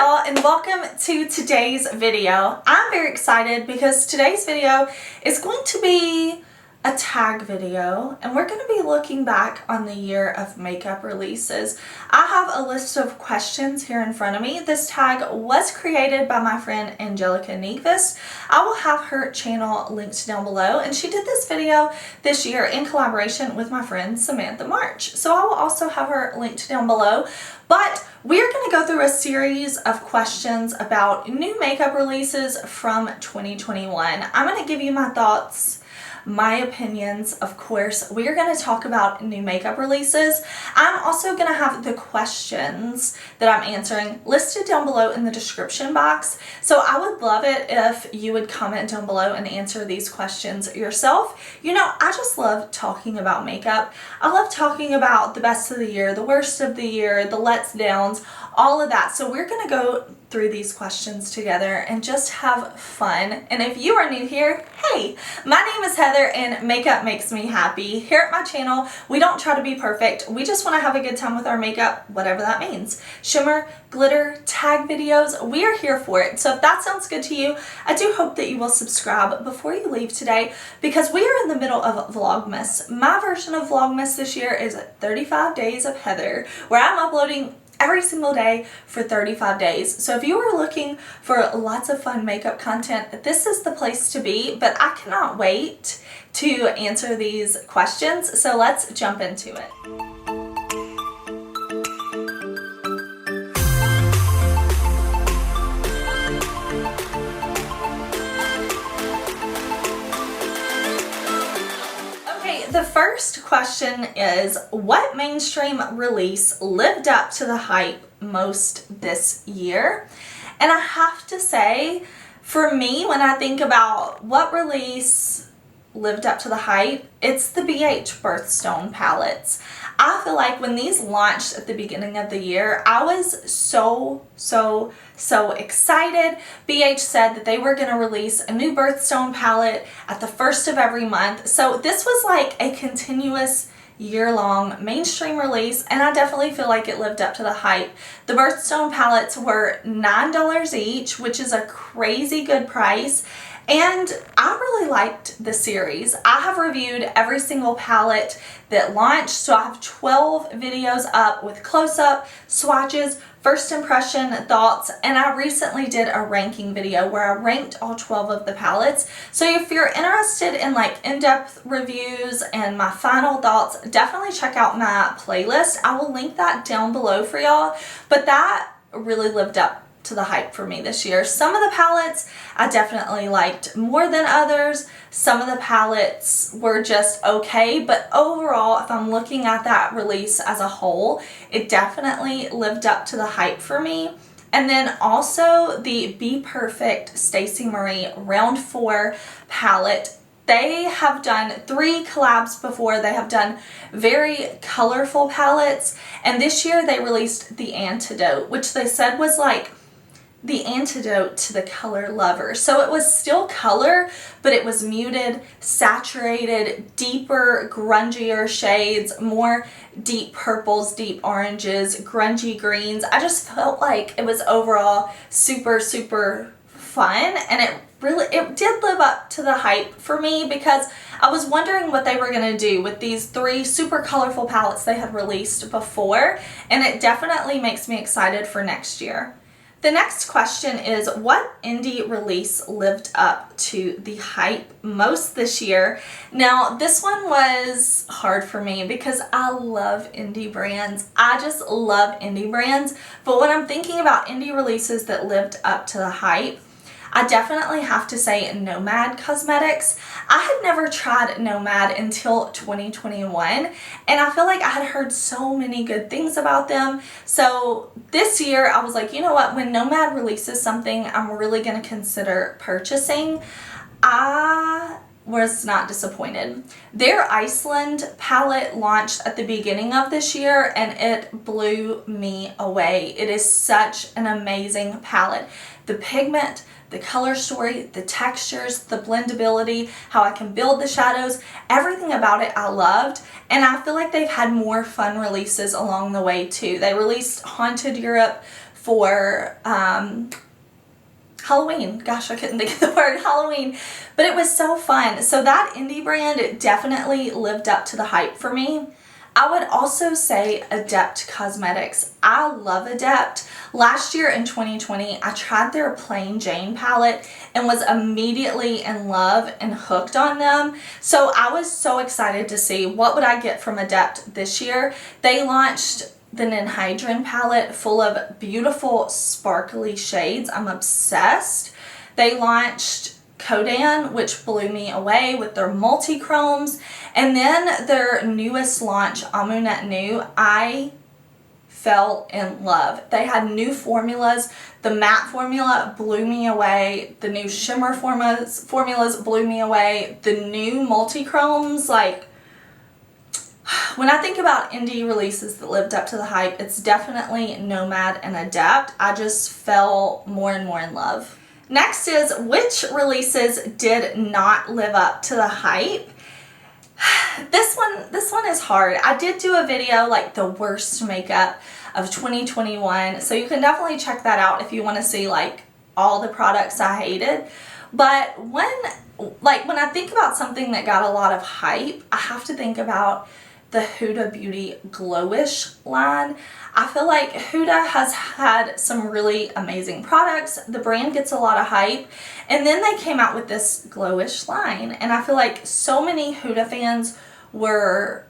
y'all, and welcome to today's video. I'm very excited because today's video is going to be a tag video, and we're going to be looking back on the year of makeup releases. I have a list of questions here in front of me. This tag was created by my friend AMETHYST. I will have her channel linked down below, and she did this video this year in collaboration with my friend Samantha. So I will also have her linked down below. But we're going to go through a series of questions about new makeup releases from 2021. I'm going to give you my thoughts, my opinions, of course. We are going to talk about new makeup releases. I'm also going to have the questions that I'm answering listed down below in the description box. So I would love it if you would comment down below and answer these questions yourself. You know, I just love talking about makeup. I love talking about the best of the year, the worst of the year, the let's downs, all of that. So we're going to go through these questions together and just have fun. And if you are new here, hey, my name is Heather and makeup makes me happy. Here at my channel, we don't try to be perfect. We just want to have a good time with our makeup, whatever that means. Shimmer, glitter, tag videos, we are here for it. So if that sounds good to you, I do hope that you will subscribe before you leave today, because we are in the middle of Vlogmas. My version of Vlogmas this year is 35 Days of Heather, where I'm uploading every single day for 35 days. So if you are looking for lots of fun makeup content, this is the place to be. But I cannot wait to answer these questions. So let's jump into it. The first question is, what mainstream release lived up to the hype most this year? And I have to say, for me, when I think about what release lived up to the hype, it's the BH Birthstone palettes. I feel like when these launched at the beginning of the year, I was so excited. BH said that they were going to release a new birthstone palette at the first of every month. So this was like a continuous year-long mainstream release, and I definitely feel like it lived up to the hype. The birthstone palettes were $9 each, which is a crazy good price. And I really liked the series. I have reviewed every single palette that launched, so I have 12 videos up with close-up, swatches, first impression, thoughts, and I recently did a ranking video where I ranked all 12 of the palettes. So if you're interested in like in-depth reviews and my final thoughts, definitely check out my playlist. I will link that down below for y'all, but that really lived up to the hype for me this year. Some of the palettes I definitely liked more than others. Some of the palettes were just okay, but overall, if I'm looking at that release as a whole, it definitely lived up to the hype for me. And then also the Be Perfect Stacey Marie Round 4 palette. They have done 3 collabs before. They have done very colorful palettes, and this year they released the Antidote, which they said was like the antidote to the color lover. So it was still color, but it was muted, saturated, deeper, grungier shades, more deep purples, deep oranges, grungy greens. I just felt like it was overall super fun, and it did live up to the hype for me, because I was wondering what they were going to do with these 3 super colorful palettes they had released before, and it definitely makes me excited for next year. The next question is, what indie release lived up to the hype most this year? Now, this one was hard for me because I love indie brands. I just love indie brands. But when I'm thinking about indie releases that lived up to the hype, I definitely have to say NOMAD Cosmetics. I had never tried NOMAD until 2021, and I feel like I had heard so many good things about them. So this year I was like, you know what, when NOMAD releases something I'm really going to consider purchasing, I was not disappointed. Their Iceland palette launched at the beginning of this year, and it blew me away. It is such an amazing palette. The pigment, the color story, the textures, the blendability, how I can build the shadows, everything about it I loved. And I feel like they've had more fun releases along the way too. They released Haunted Europe for Halloween. Gosh, I couldn't think of the word Halloween, but it was so fun. So that indie brand definitely lived up to the hype for me. I would also say Adept Cosmetics. I love Adept. Last year in 2020, I tried their Plain Jane palette and was immediately in love and hooked on them. So I was so excited to see what would I get from Adept this year. They launched the Ninhydrin palette full of beautiful sparkly shades. I'm obsessed. They launched Kodan, which blew me away with their multi-chromes. And then their newest launch, Amunet Nu, I fell in love. They had new formulas. The matte formula blew me away. The new shimmer formulas blew me away. The new multi-chromes, like, when I think about indie releases that lived up to the hype, it's definitely Nomad and Adept. I just fell more and more in love. Next is, which releases did not live up to the hype? This one is hard. I did do a video like the worst makeup of 2021, so you can definitely check that out if you want to see like all the products I hated. But when I think about something that got a lot of hype, I have to think about the Huda Beauty Glowish line. I feel like Huda has had some really amazing products. The brand gets a lot of hype, and then they came out with this Glowish line, and I feel like so many Huda fans were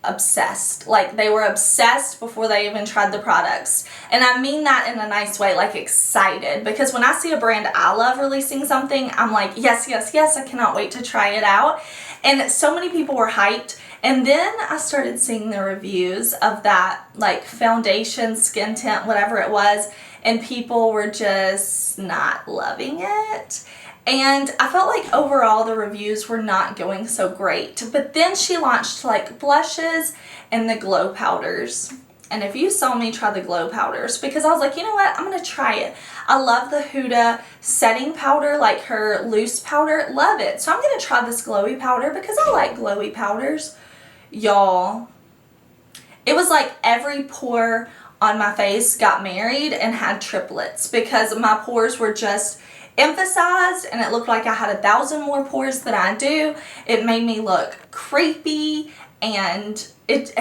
obsessed. Like, they were obsessed before they even tried the products. And I mean that in a nice way, like excited, because when I see a brand I love releasing something, I'm like, yes, yes, yes, I cannot wait to try it out. And so many people were hyped. And then I started seeing the reviews of that, like, foundation, skin tint, whatever it was, and people were just not loving it. And I felt like overall the reviews were not going so great. But then she launched like blushes and the glow powders. And if you saw me try the glow powders, because I was like, you know what, I'm going to try it. I love the Huda setting powder, like her loose powder. Love it. So I'm going to try this glowy powder because I like glowy powders. Y'all, it was like every pore on my face got married and had triplets because my pores were just emphasized, and it looked like I had 1,000 more pores than I do. It made me look creepy, and it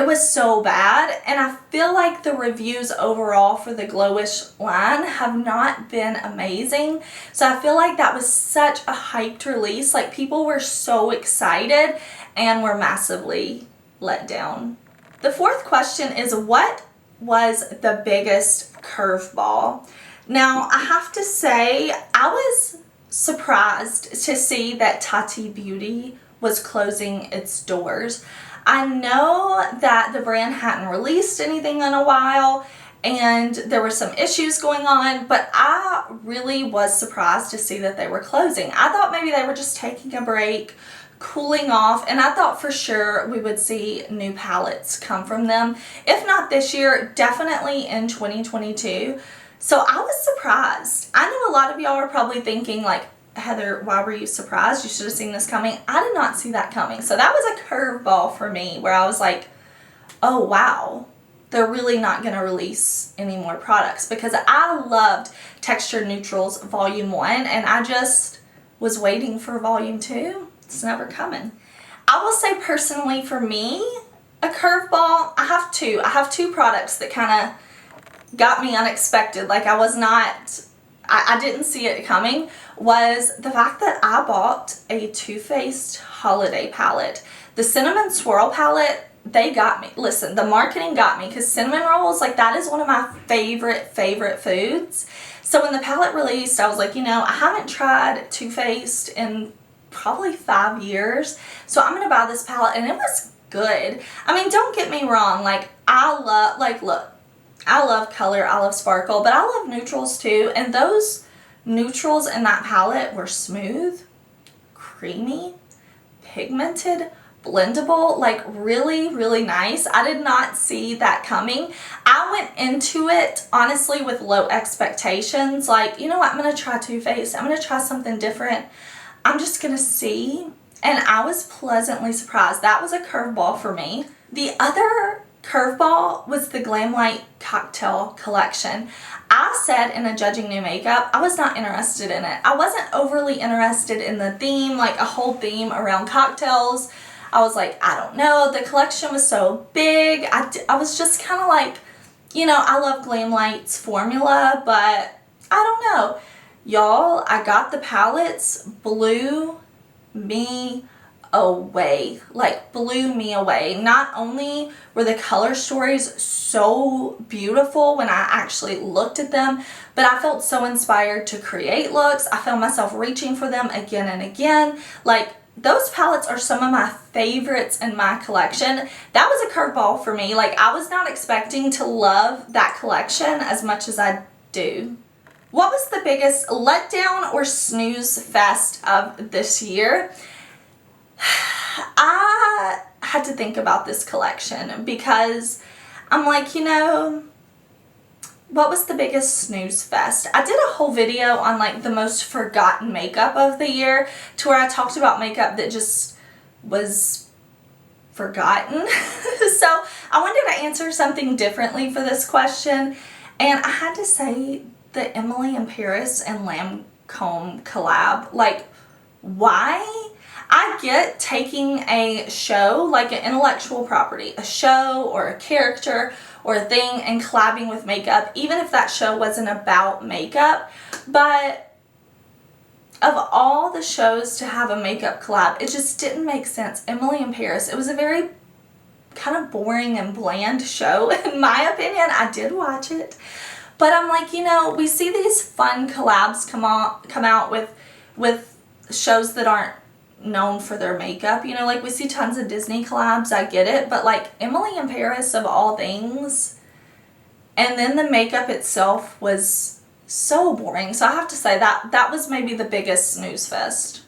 was so bad. And I feel like the reviews overall for the Glowish line have not been amazing. So I feel like that was such a hyped release. Like, people were so excited and were massively let down. The fourth question is, what was the biggest curveball? Now, I have to say, I was surprised to see that Tati Beauty was closing its doors. I know that the brand hadn't released anything in a while, and there were some issues going on, but I really was surprised to see that they were closing. I thought maybe they were just taking a break, cooling off, and I thought for sure we would see new palettes come from them. If not this year, definitely in 2022. So I was surprised. I know a lot of y'all are probably thinking like, Heather, why were you surprised? You should have seen this coming. I did not see that coming. So that was a curveball for me where I was like, oh wow, they're really not going to release any more products, because I loved Texture Neutrals Volume 1 and I just was waiting for Volume 2. It's never coming. I will say personally for me, a curveball, I have two. I have two products that kind of got me unexpected. Like, I didn't see it coming, was the fact that I bought a Too Faced holiday palette. The Cinnamon Swirl palette, they got me. Listen, the marketing got me, because cinnamon rolls, like, that is one of my favorite foods. So when the palette released, I was like, you know, I haven't tried Too Faced in probably 5 years, so I'm gonna buy this palette, and it was good. I mean, don't get me wrong, like, I love, like, look, I love color, I love sparkle, but I love neutrals too, and those neutrals in that palette were smooth, creamy, pigmented, blendable, like really, really nice. I did not see that coming. I went into it, honestly, with low expectations, like, you know what, I'm going to try Too Faced, I'm going to try something different, I'm just going to see, and I was pleasantly surprised. That was a curveball for me. The other curveball was the GLAMLITE cocktail collection. I said in a Judging New Makeup, I was not interested in it. I wasn't overly interested in the theme, like a whole theme around cocktails. I was like, I don't know. The collection was so big. I was just kind of like, you know, I love GLAMLITE's formula, but I don't know. Y'all, I got the palettes, blew me away. Like, blew me away. Not only were the color stories so beautiful when I actually looked at them, but I felt so inspired to create looks. I found myself reaching for them again and again. Like, those palettes are some of my favorites in my collection. That was a curveball for me. Like, I was not expecting to love that collection as much as I do. What was the biggest letdown or snooze fest of this year? I had to think about this collection because I'm like, you know, what was the biggest snooze fest? I did a whole video on like the most forgotten makeup of the year, to where I talked about makeup that just was forgotten. So I wanted to answer something differently for this question, and I had to say the Emily in Paris and Lancome collab. Like, why? I get taking a show, like an intellectual property, a show or a character or a thing, and collabing with makeup, even if that show wasn't about makeup. But of all the shows to have a makeup collab, it just didn't make sense. Emily in Paris, it was a very kind of boring and bland show, in my opinion. I did watch it, but I'm like, you know, we see these fun collabs come out with shows that aren't known for their makeup, you know, like we see tons of Disney collabs, I get it, but like Emily in Paris of all things, and then the makeup itself was so boring. So I have to say that was maybe the biggest snooze fest.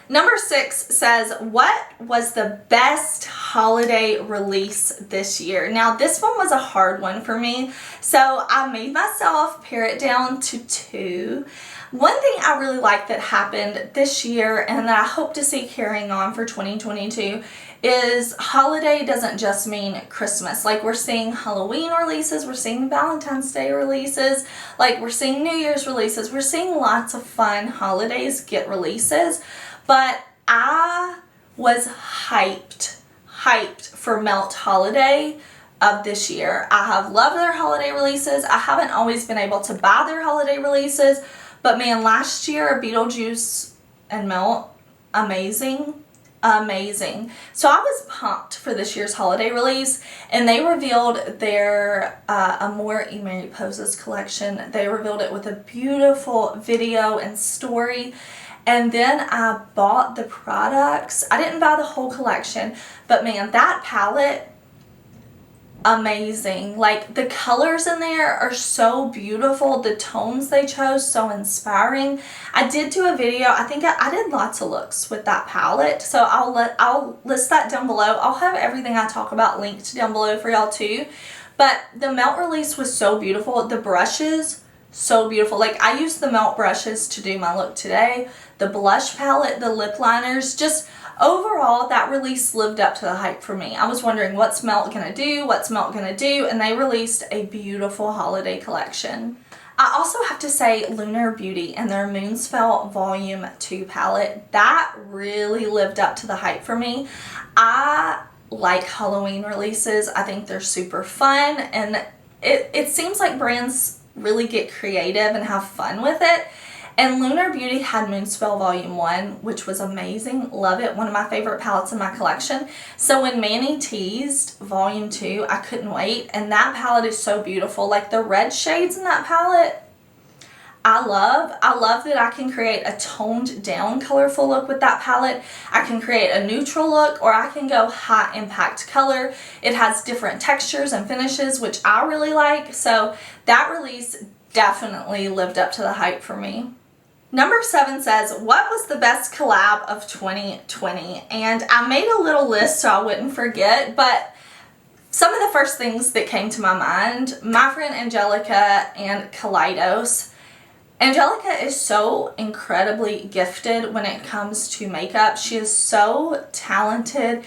Number 6 says, what was the best holiday release this year? Now this one was a hard one for me, so I made myself pare it down to 2. One thing I really like that happened this year and that I hope to see carrying on for 2022 is holiday doesn't just mean Christmas. Like, we're seeing Halloween releases, we're seeing Valentine's Day releases, like we're seeing New Year's releases, we're seeing lots of fun holidays get releases. But I was hyped for Melt Holiday of this year. I have loved their holiday releases. I haven't always been able to buy their holiday releases, but man, last year, Beetlejuice and Melt, amazing. So I was pumped for this year's holiday release, and they revealed their Amore y Mariposas collection. They revealed it with a beautiful video and story, and then I bought the products. I didn't buy the whole collection, but man, that palette, amazing. Like, the colors in there are so beautiful. The tones they chose, so inspiring. I did do a video. I think I did lots of looks with that palette, so I'll list that down below. I'll have everything I talk about linked down below for y'all too. But the Melt release was so beautiful. The brushes, so beautiful. Like, I used the Melt brushes to do my look today. The blush palette, the lip liners, just overall, that release lived up to the hype for me. I was wondering, what's Melt gonna do? What's Melt gonna do? And they released a beautiful holiday collection. I also have to say Lunar Beauty and their Moonspell Volume 2 palette, that really lived up to the hype for me. I like Halloween releases. I think they're super fun, and it seems like brands really get creative and have fun with it. And Lunar Beauty had Moonspell Volume 1, which was amazing. Love it. One of my favorite palettes in my collection. So when Manny teased Volume 2, I couldn't wait. And that palette is so beautiful. Like, the red shades in that palette, I love that I can create a toned down colorful look with that palette. I can create a neutral look, or I can go high impact color. It has different textures and finishes, which I really like. So that release definitely lived up to the hype for me. Number 7 says, what was the best collab of 2020? And I made a little list so I wouldn't forget, but some of the first things that came to my mind, my friend Angelica and KALEIDOS. Angelica is so incredibly gifted when it comes to makeup. She is so talented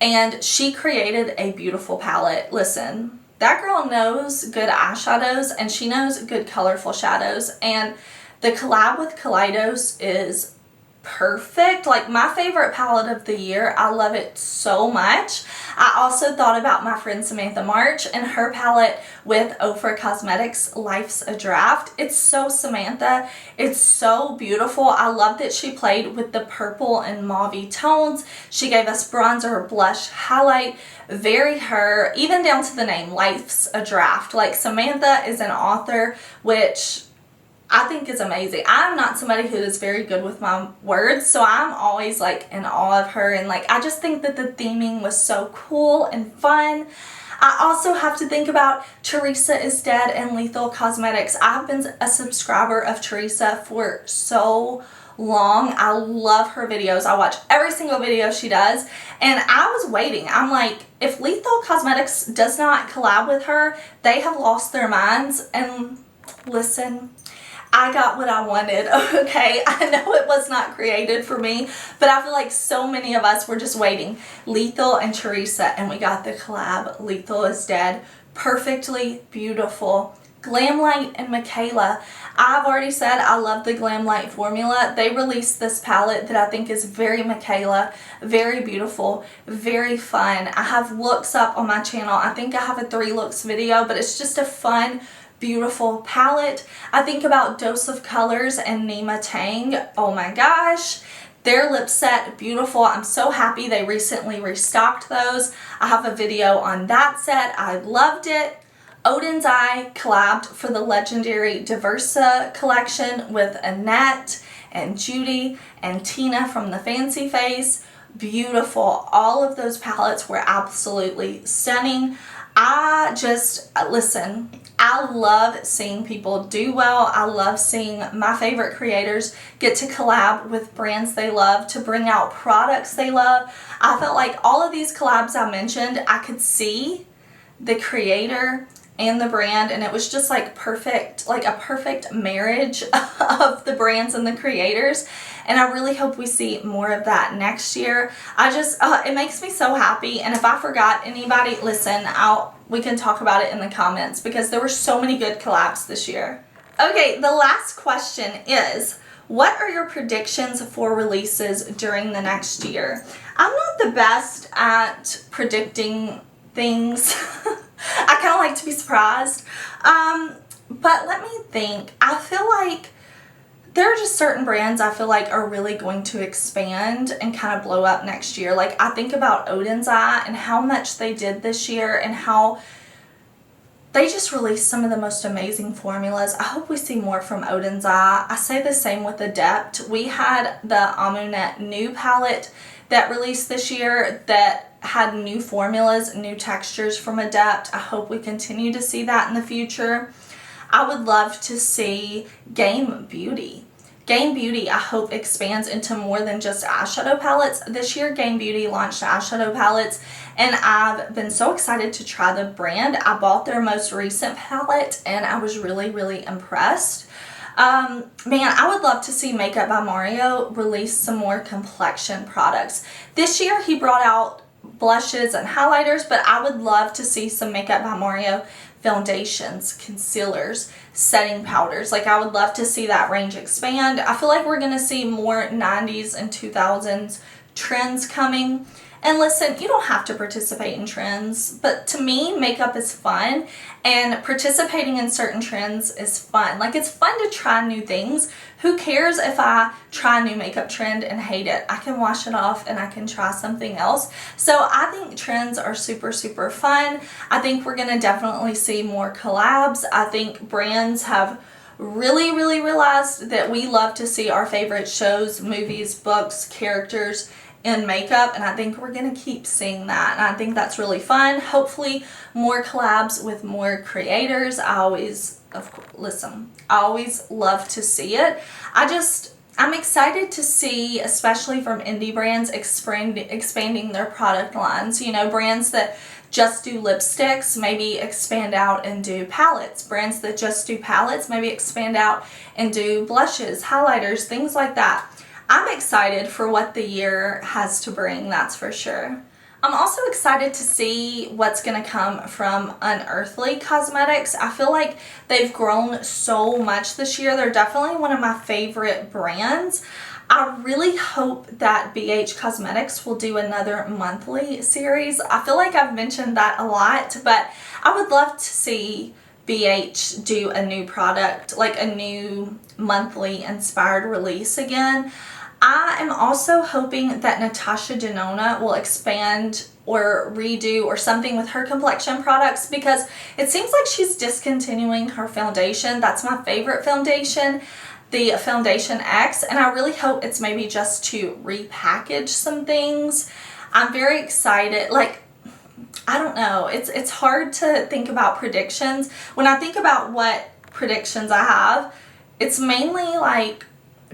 and she created a beautiful palette. Listen, that girl knows good eyeshadows and she knows good colorful shadows, and the collab with KALEIDOS is perfect. Like, my favorite palette of the year. I love it so much. I also thought about my friend Samantha March and her palette with OFRA Cosmetics, Life's a Draft. It's so Samantha. It's so beautiful. I love that she played with the purple and mauve tones. She gave us bronzer, blush, highlight. Very her, even down to the name, Life's a Draft. Like, Samantha is an author, which I think is amazing. I'm not somebody who is very good with my words, so I'm always like in awe of her, and like I just think that the theming was so cool and fun. I also have to think about Teresa is Dead and Lethal Cosmetics. I've been a subscriber of Teresa for so long. I love her videos. I watch every single video she does, and I was waiting. I'm like, if Lethal Cosmetics does not collab with her, they have lost their minds. And listen, I got what I wanted, okay? I know it was not created for me, but I feel like so many of us were just waiting. Lethal and Teresa, and we got the collab. Lethal is Dead. Perfectly beautiful. GLAMLITE and MIKAYLA. I've already said I love the GLAMLITE formula. They released this palette that I think is very MIKAYLA, very beautiful, very fun. I have looks up on my channel. I think I have a 3 looks video, but it's just a fun, beautiful palette. I think about Dose of Colors and NYMA Tang. Oh my gosh. Their lip set, beautiful. I'm so happy they recently restocked those. I have a video on that set. I loved it. Odin's Eye collabed for the legendary Diversa collection with Annette and Judy and Tina from the Fancy Face. Beautiful. All of those palettes were absolutely stunning. Listen, I love seeing people do well. I love seeing my favorite creators get to collab with brands they love, to bring out products they love. I felt like all of these collabs I mentioned, I could see the creator and the brand, and it was just like perfect, like a perfect marriage of the brands and the creators. And I really hope we see more of that next year. It makes me so happy. And if I forgot anybody, listen, we can talk about it in the comments, because there were so many good collabs this year. Okay, the last question is, what are your predictions for releases during the next year? I'm not the best at predicting things. I kind of like to be surprised. But let me think. I feel like there are just certain brands I feel like are really going to expand and kind of blow up next year. Like, I think about Odin's Eye and how much they did this year and how they just released some of the most amazing formulas. I hope we see more from Odin's Eye. I say the same with Adept. We had the Amunet new palette that released this year that had new formulas, new textures from Adept. I hope we continue to see that in the future. I would love to see Game Beauty. Game Beauty, I hope, expands into more than just eyeshadow palettes. This year, Game Beauty launched eyeshadow palettes, and I've been so excited to try the brand. I bought their most recent palette, and I was really, really impressed. Man, I would love to see Makeup by Mario release some more complexion products. This year, he brought out blushes and highlighters, but I would love to see some Makeup by Mario foundations, concealers, setting powders. Like, I would love to see that range expand. I feel like we're going to see more 90s and 2000s trends coming. And listen, you don't have to participate in trends, but to me, makeup is fun, and participating in certain trends is fun. Like, it's fun to try new things. Who cares if I try a new makeup trend and hate it? I can wash it off and I can try something else. So I think trends are super, super fun. I think we're gonna definitely see more collabs. I think brands have really, really realized that we love to see our favorite shows, movies, books, characters in makeup, and I think we're gonna keep seeing that, and I think that's really fun. Hopefully more collabs with more creators. I always love to see it. I'm excited to see, especially from indie brands, expanding their product lines. You know, brands that just do lipsticks maybe expand out and do palettes. Brands that just do palettes maybe expand out and do blushes, highlighters, things like that. I'm excited for what the year has to bring, that's for sure. I'm also excited to see what's going to come from Unearthly Cosmetics. I feel like they've grown so much this year. They're definitely one of my favorite brands. I really hope that BH Cosmetics will do another monthly series. I feel like I've mentioned that a lot, but I would love to see BH do a new product, like a new monthly inspired release again. I am also hoping that Natasha Denona will expand or redo or something with her complexion products, because it seems like she's discontinuing her foundation. That's my favorite foundation, the Foundation X, and I really hope it's maybe just to repackage some things. I'm very excited. Like, I don't know. It's hard to think about predictions. When I think about what predictions I have, it's mainly like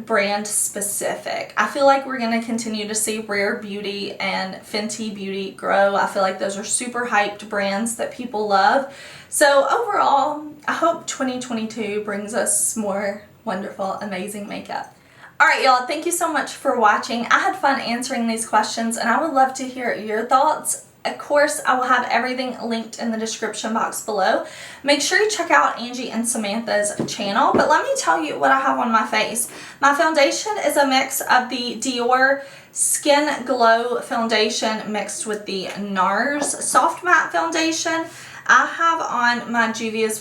brand specific. I feel like we're going to continue to see Rare Beauty and Fenty Beauty grow. I feel like those are super hyped brands that people love. So overall, I hope 2022 brings us more wonderful, amazing makeup. Alright y'all, thank you so much for watching. I had fun answering these questions and I would love to hear your thoughts. Of course, I will have everything linked in the description box below. Make sure you check out Angie and Samantha's channel. But let me tell you what I have on my face. My foundation is a mix of the DIOR Skin Glow Foundation mixed with the NARS Soft Matte Foundation. I have on my Juvia's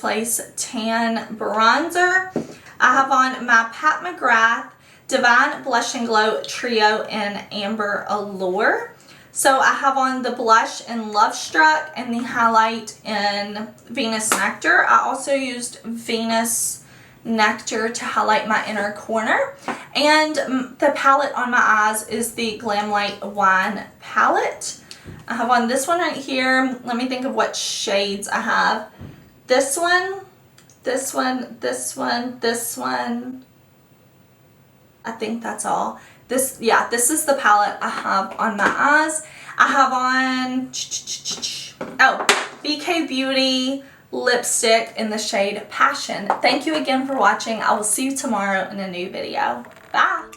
Tan Bronzer. I have on my Pat McGrath Divine Blush and Glow Trio in Amber Allure. So I have on the blush in Love Struck and the highlight in Venus Nectar. I also used Venus Nectar to highlight my inner corner. And the palette on my eyes is the Glamlite Wine palette. I have on this one right here. Let me think of what shades I have. This one, this one, this one, this one. I think that's all. This is the palette I have on my eyes. I have on, BK Beauty lipstick in the shade Passion. Thank you again for watching. I will see you tomorrow in a new video. Bye.